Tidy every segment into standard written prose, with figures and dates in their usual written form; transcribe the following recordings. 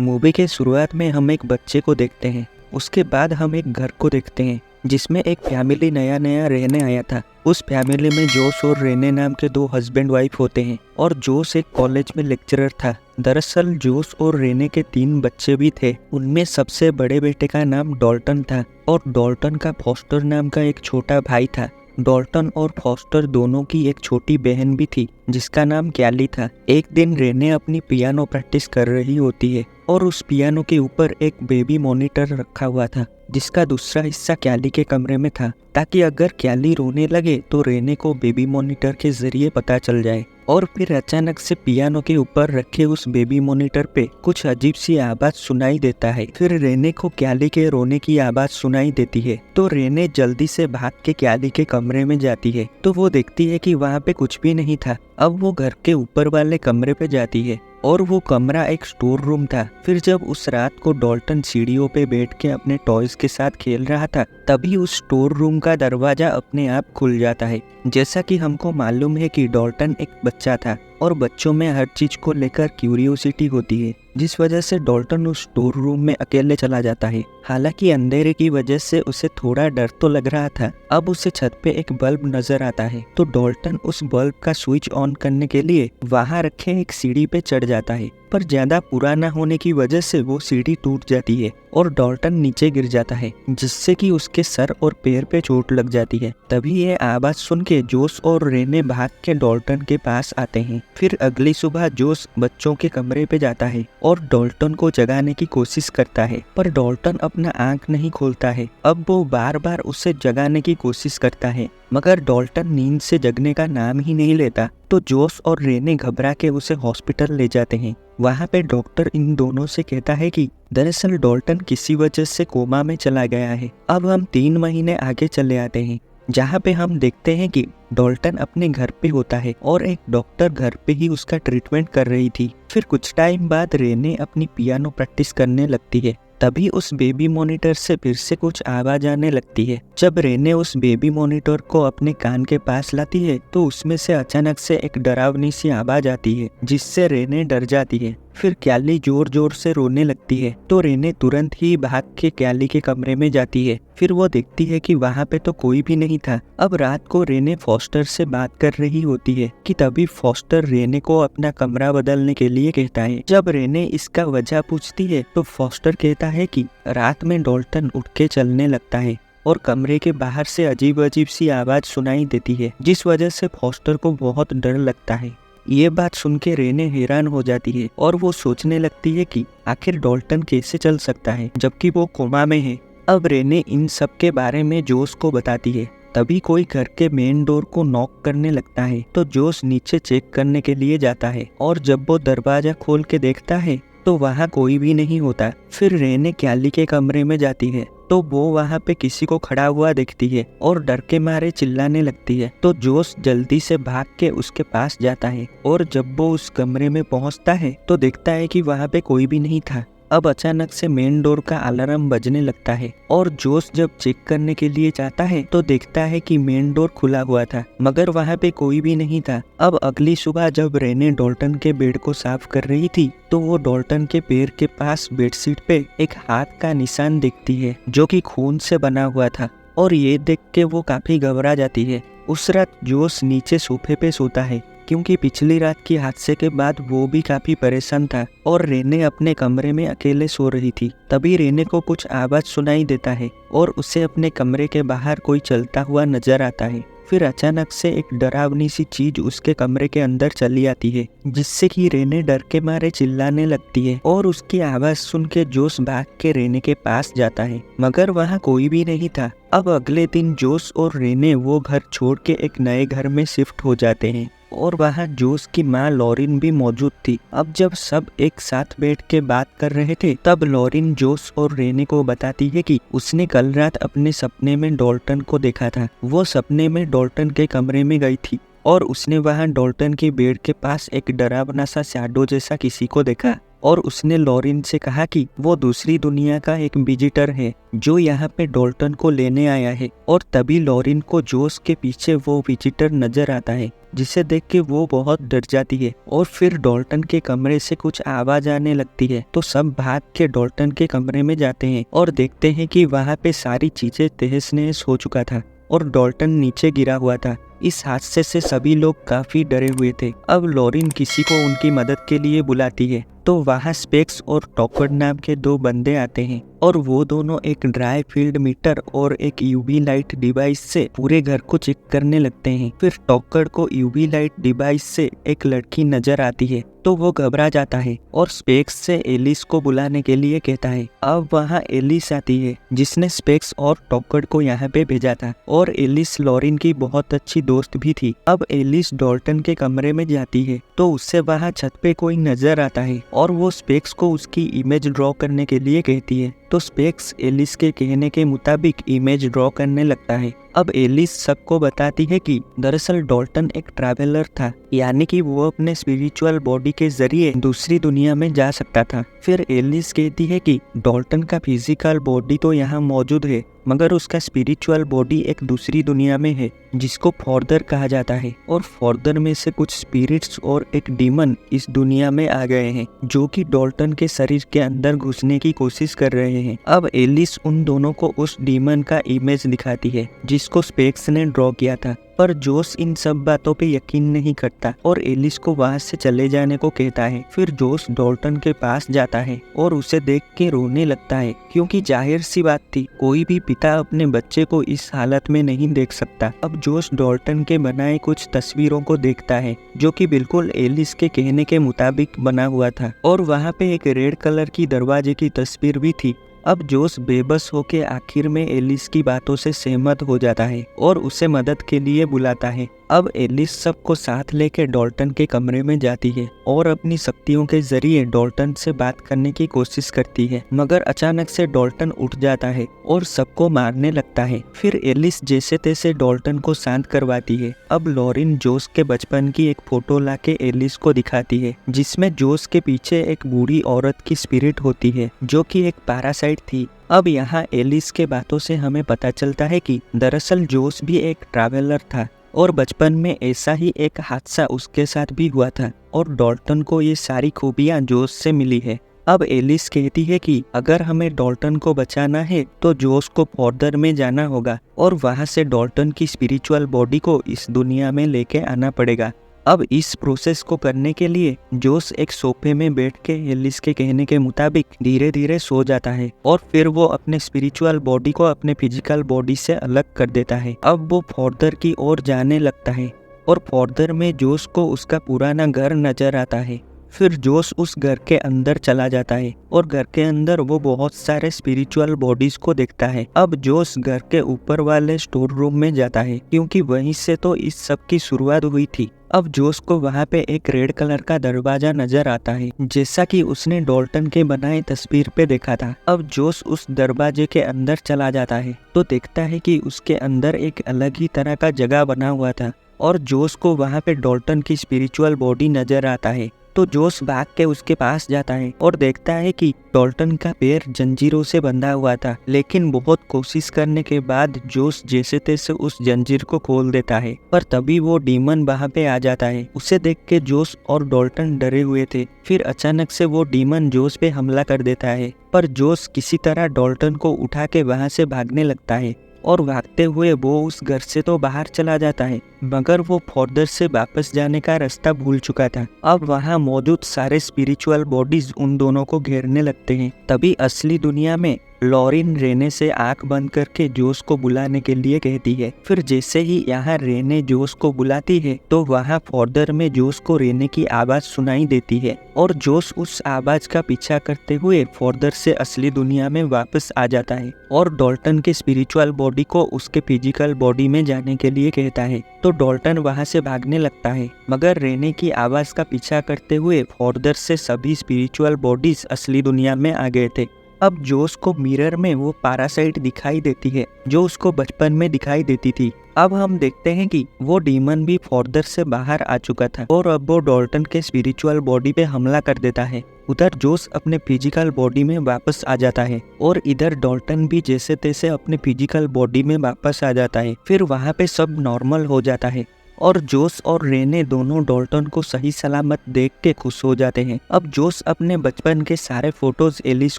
Movie के शुरुआत में हम एक बच्चे को देखते हैं। उसके बाद हम एक घर को देखते हैं जिसमें एक फैमिली नया नया रहने आया था। उस फैमिली में जोश और रेने नाम के दो हस्बैंड वाइफ होते हैं और जोश एक कॉलेज में लेक्चरर था। दरअसल जोश और रेने के 3 बच्चे भी थे। उनमें सबसे बड़े बेटे का नाम डॉल्टन था और डॉल्टन का फॉस्टर नाम का एक छोटा भाई था। डॉल्टन और फॉस्टर दोनों की एक छोटी बहन भी थी जिसका नाम कैली था। एक दिन रेने अपनी पियानो प्रैक्टिस कर रही होती है और उस पियानो के ऊपर एक बेबी मॉनिटर रखा हुआ था जिसका दूसरा हिस्सा कैली के कमरे में था, ताकि अगर कैली रोने लगे तो रेने को बेबी मॉनिटर के जरिए पता चल जाए। और फिर अचानक से पियानो के ऊपर रखे उस बेबी मॉनिटर पे कुछ अजीब सी आवाज सुनाई देता है। फिर रेने को कैली के रोने की आवाज सुनाई देती है तो रेने जल्दी से भाग के कैली के कमरे में जाती है तो वो देखती है कि वहाँ पे कुछ भी नहीं था। अब वो घर के ऊपर वाले कमरे पे जाती है और वो कमरा एक स्टोर रूम था। फिर जब उस रात को डॉल्टन सीढ़ियों पे बैठ के अपने टॉयज के साथ खेल रहा था तभी उस स्टोर रूम का दरवाजा अपने आप खुल जाता है। जैसा कि हमको मालूम है कि डॉल्टन एक बच्चा था और बच्चों में हर चीज को लेकर क्यूरियोसिटी होती है, जिस वजह से डॉल्टन उस स्टोर रूम में अकेले चला जाता है। हालांकि अंधेरे की वजह से उसे थोड़ा डर तो लग रहा था। अब उसे छत पे एक बल्ब नजर आता है तो डॉल्टन उस बल्ब का स्विच ऑन करने के लिए वहां रखे एक सीढ़ी पे चढ़ जाता है, पर ज्यादा पुराना होने की वजह से वो सीढ़ी टूट जाती है और डॉल्टन नीचे गिर जाता है, जिससे कि उसके सर और पैर पे चोट लग जाती है। तभी ये आवाज सुन के जोश और रेने भाग के डॉल्टन के पास आते हैं। फिर अगली सुबह जोश बच्चों के कमरे पे जाता है और डॉल्टन को जगाने की कोशिश करता है, पर डॉल्टन अपना आंख नहीं खोलता है। अब वो बार बार उसे जगाने की कोशिश करता है मगर डॉल्टन नींद से जगने का नाम ही नहीं लेता। तो जोश और रेने घबरा के उसे हॉस्पिटल ले जाते हैं। वहाँ पे डॉक्टर इन दोनों से कहता है कि दरअसल डॉल्टन किसी वजह से कोमा में चला गया है। अब हम 3 महीने आगे चले आते हैं जहाँ पे हम देखते हैं कि डॉल्टन अपने घर पे होता है और एक डॉक्टर घर पे ही उसका ट्रीटमेंट कर रही थी। फिर कुछ टाइम बाद रेने अपनी पियानो प्रैक्टिस करने लगती है। तभी उस बेबी मॉनिटर से फिर से कुछ आवाज आने लगती है। जब रेने उस बेबी मॉनिटर को अपने कान के पास लाती है तो उसमें से अचानक से एक डरावनी सी आवाज आती है जिससे रेने डर जाती है। फिर कैली जोर जोर से रोने लगती है तो रेने तुरंत ही भाग के कैली के कमरे में जाती है। फिर वो देखती है कि वहाँ पे तो कोई भी नहीं था। अब रात को रेने फॉस्टर से बात कर रही होती है कि तभी फॉस्टर रेने को अपना कमरा बदलने के लिए कहता है। जब रेने इसका वजह पूछती है तो फॉस्टर कहता है कि रात में डॉल्टन उठ के चलने लगता है और कमरे के बाहर से अजीब अजीब सी आवाज सुनाई देती है, जिस वजह से फॉस्टर को बहुत डर लगता है। ये बात सुन के रेने हैरान हो जाती है और वो सोचने लगती है कि आखिर डॉल्टन कैसे चल सकता है जबकि वो कोमा में है। अब रेने इन सब के बारे में जोश को बताती है। तभी कोई घर के मेन डोर को नॉक करने लगता है तो जोश नीचे चेक करने के लिए जाता है और जब वो दरवाजा खोल के देखता है तो वहाँ कोई भी नहीं होता। फिर रेने कैली के कमरे में जाती है तो वो वहाँ पे किसी को खड़ा हुआ देखती है और डर के मारे चिल्लाने लगती है। तो जोश जल्दी से भाग के उसके पास जाता है और जब वो उस कमरे में पहुँचता है तो देखता है कि वहाँ पे कोई भी नहीं था। अब अचानक से मेन डोर का अलार्म बजने लगता है और जोश जब चेक करने के लिए जाता है तो देखता है कि मेन डोर खुला हुआ था मगर वहाँ पे कोई भी नहीं था। अब अगली सुबह जब रेने डॉल्टन के बेड को साफ कर रही थी तो वो डॉल्टन के पैर के पास बेडशीट पे एक हाथ का निशान देखती है जो कि खून से बना हुआ था और ये देख के वो काफी घबरा जाती है। उस रात जोश नीचे सोफे पे सोता है क्योंकि पिछली रात की हादसे के बाद वो भी काफी परेशान था और रेने अपने कमरे में अकेले सो रही थी। तभी रेने को कुछ आवाज सुनाई देता है और उसे अपने कमरे के बाहर कोई चलता हुआ नजर आता है। फिर अचानक से एक डरावनी सी चीज उसके कमरे के अंदर चली आती है जिससे कि रेने डर के मारे चिल्लाने लगती है और उसकी आवाज सुन के जोश भाग के रेने के पास जाता है मगर वहाँ कोई भी नहीं था। अब अगले दिन जोश और रेने वो घर छोड़ के एक नए घर में शिफ्ट हो जाते हैं और वहाँ जोश की माँ लॉरिन भी मौजूद थी। अब जब सब एक साथ बैठ के बात कर रहे थे तब लॉरिन जोश और रेने को बताती है कि उसने कल रात अपने सपने में डॉल्टन को देखा था। वो सपने में डॉल्टन के कमरे में गई थी और उसने वहाँ डॉल्टन के बेड के पास एक डरावना सा शैडो जैसा किसी को देखा और उसने लॉरिन से कहा कि वो दूसरी दुनिया का एक विजिटर है जो यहाँ पे डॉल्टन को लेने आया है। और तभी लॉरिन को जोश के पीछे वो विजिटर नजर आता है, जिसे देख के वो बहुत डर जाती है। और फिर डॉल्टन के कमरे से कुछ आवाज आने लगती है, तो सब भाग के डॉल्टन के कमरे में जाते हैं और देखते हैं कि वहाँ पे सारी चीजें तहस नहस हो चुका था और डॉल्टन नीचे गिरा हुआ था। इस हादसे से सभी लोग काफी डरे हुए थे। अब लॉरिन किसी को उनकी मदद के लिए बुलाती है, तो वहाँ स्पेक्स और टॉकर्ड नाम के दो बंदे आते हैं और वो दोनों एक ड्राई फील्ड मीटर और एक यूवी लाइट डिवाइस से पूरे घर को चेक करने लगते हैं। फिर टॉकर्ड को यूवी लाइट डिवाइस से एक लड़की नजर आती है, तो वो घबरा जाता है और स्पेक्स से एलिस को बुलाने के लिए कहता है। अब वहाँ एलिस आती है जिसने स्पेक्स और टॉकर्ड को यहाँ पे भेजा था, और एलिस लॉरिन की बहुत अच्छी दोस्त भी थी। अब एलिस डॉल्टन के कमरे में जाती है, तो उससे वहाँ छत पे कोई नजर आता है और वो स्पेक्स को उसकी इमेज ड्रॉ करने के लिए कहती है। तो स्पेक्स एलिस के कहने के मुताबिक इमेज ड्रॉ करने लगता है। अब एलिस सबको बताती है कि दरअसल डॉल्टन एक ट्रैवलर था, यानी कि वो अपने स्पिरिचुअल बॉडी के जरिए दूसरी दुनिया में जा सकता था। फिर एलिस कहती है कि डॉल्टन का फिजिकल बॉडी तो यहाँ मौजूद है, मगर उसका स्पिरिचुअल बॉडी एक दूसरी दुनिया में है जिसको फॉर्दर कहा जाता है, और फॉर्दर में से कुछ स्पिरिट्स और एक डीमन इस दुनिया में आ गए हैं जो कि डॉल्टन के शरीर के अंदर घुसने की कोशिश कर रहे हैं। अब एलिस उन दोनों को उस डीमन का इमेज दिखाती है जिसको स्पेक्स ने ड्रॉ किया था, पर जोश इन सब बातों पे यकीन नहीं करता और एलिस को वहाँ से चले जाने को कहता है। फिर जोश डॉल्टन के पास जाता है और उसे देख के रोने लगता है, क्योंकि जाहिर सी बात थी, कोई भी पिता अपने बच्चे को इस हालत में नहीं देख सकता। अब जोश डॉल्टन के बनाए कुछ तस्वीरों को देखता है जो कि बिल्कुल एलिस के कहने के मुताबिक बना हुआ था, और वहाँ पे एक रेड कलर की दरवाजे की तस्वीर भी थी। अब जोश बेबस होके आखिर में एलिस की बातों से सहमत हो जाता है और उसे मदद के लिए बुलाता है। अब एलिस सबको साथ लेकर डॉल्टन के कमरे में जाती है और अपनी शक्तियों के जरिए डॉल्टन से बात करने की कोशिश करती है, मगर अचानक से डॉल्टन उठ जाता है और सबको मारने लगता है। फिर एलिस जैसे तैसे डॉल्टन को शांत करवाती है। अब लॉरिन जोश के बचपन की एक फोटो लाके एलिस को दिखाती है, जिसमें जोश के पीछे एक बूढ़ी औरत की स्पिरिट होती है जो कि एक पैरासाइट थी। अब यहाँ एलिस के बातों से हमें पता चलता है कि दरअसल जोश भी एक ट्रैवलर था और बचपन में ऐसा ही एक हादसा उसके साथ भी हुआ था, और डॉल्टन को ये सारी खूबियाँ जोश से मिली है। अब एलिस कहती है कि अगर हमें डॉल्टन को बचाना है तो जोश को फॉर्दर में जाना होगा और वहाँ से डॉल्टन की स्पिरिचुअल बॉडी को इस दुनिया में लेके आना पड़ेगा। अब इस प्रोसेस को करने के लिए जोश एक सोफे में बैठ के एलिस के कहने के मुताबिक धीरे धीरे सो जाता है और फिर वो अपने स्पिरिचुअल बॉडी को अपने फिजिकल बॉडी से अलग कर देता है। अब वो फॉर्दर की ओर जाने लगता है और फॉर्दर में जोश को उसका पुराना घर नजर आता है। फिर जोश उस घर के अंदर चला जाता है और घर के अंदर वो बहुत सारे स्पिरिचुअल बॉडीज को देखता है। अब जोश घर के ऊपर वाले स्टोर रूम में जाता है, क्योंकि वहीं से तो इस सब की शुरुआत हुई थी। अब जोश को वहाँ पे एक रेड कलर का दरवाजा नजर आता है, जैसा कि उसने डॉल्टन के बनाए तस्वीर पे देखा था। अब जोश उस दरवाजे के अंदर चला जाता है तो देखता है कि उसके अंदर एक अलग ही तरह का जगह बना हुआ था, और जोश को वहाँ पे डॉल्टन की स्पिरिचुअल बॉडी नजर आता है। तो जोश भाग के उसके पास जाता है और देखता है कि डॉल्टन का पैर जंजीरों से बंधा हुआ था, लेकिन बहुत कोशिश करने के बाद जोश जैसे तैसे उस जंजीर को खोल देता है, पर तभी वो डीमन वहाँ पे आ जाता है। उसे देख के जोश और डॉल्टन डरे हुए थे। फिर अचानक से वो डीमन जोश पे हमला कर देता है, पर जोश किसी तरह डॉल्टन को उठा के वहाँ से भागने लगता है और भागते हुए वो उस घर से तो बाहर चला जाता है, मगर वो फॉर्दर से वापस जाने का रास्ता भूल चुका था। अब वहाँ मौजूद सारे स्पिरिचुअल बॉडीज उन दोनों को घेरने लगते हैं। तभी असली दुनिया में लॉरिन रेने से आंख बंद करके जोश को बुलाने के लिए कहती है। फिर जैसे ही यहाँ रेने जोश को बुलाती है तो वहाँ फॉर्दर में जोश को रेने की आवाज सुनाई देती है, और जोश उस आवाज का पीछा करते हुए फॉर्दर से असली दुनिया में वापस आ जाता है और डॉल्टन के स्पिरिचुअल बॉडी को उसके फिजिकल बॉडी में जाने के लिए कहता है। तो डॉल्टन वहाँ से भागने लगता है, मगर रेने की आवाज का पीछा करते हुए फॉर्दर से सभी स्पिरिचुअल बॉडीज असली दुनिया में आ गए थे। अब जोश को मिरर में वो पैरासाइट दिखाई देती है जो उसको बचपन में दिखाई देती थी। अब हम देखते हैं कि वो डीमन भी फॉर्दर से बाहर आ चुका था और अब वो डॉल्टन के स्पिरिचुअल बॉडी पे हमला कर देता है। उधर जोश अपने फिजिकल बॉडी में वापस आ जाता है और इधर डॉल्टन भी जैसे तैसे अपने फिजिकल बॉडी में वापस आ जाता है। फिर वहाँ पे सब नॉर्मल हो जाता है और जोश और रेने दोनों डॉल्टन को सही सलामत देख के खुश हो जाते हैं। अब जोश अपने बचपन के सारे फोटोज एलिस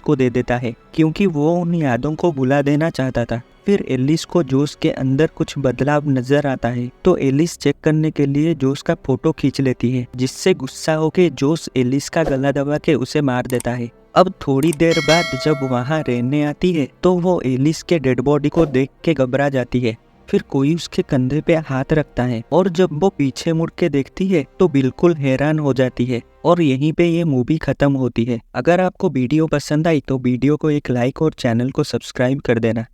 को दे देता है क्योंकि वो उन यादों को भुला देना चाहता था। फिर एलिस को जोश के अंदर कुछ बदलाव नजर आता है तो एलिस चेक करने के लिए जोश का फोटो खींच लेती है, जिससे गुस्सा होके जोश एलिस का गला दबा के उसे मार देता है। अब थोड़ी देर बाद जब वहाँ रेने आती है तो वो एलिस के डेड बॉडी को देख के घबरा जाती है। फिर कोई उसके कंधे पे हाथ रखता है और जब वो पीछे मुड़ के देखती है तो बिल्कुल हैरान हो जाती है और यहीं पे ये मूवी खत्म होती है। अगर आपको वीडियो पसंद आई तो वीडियो को एक लाइक और चैनल को सब्सक्राइब कर देना।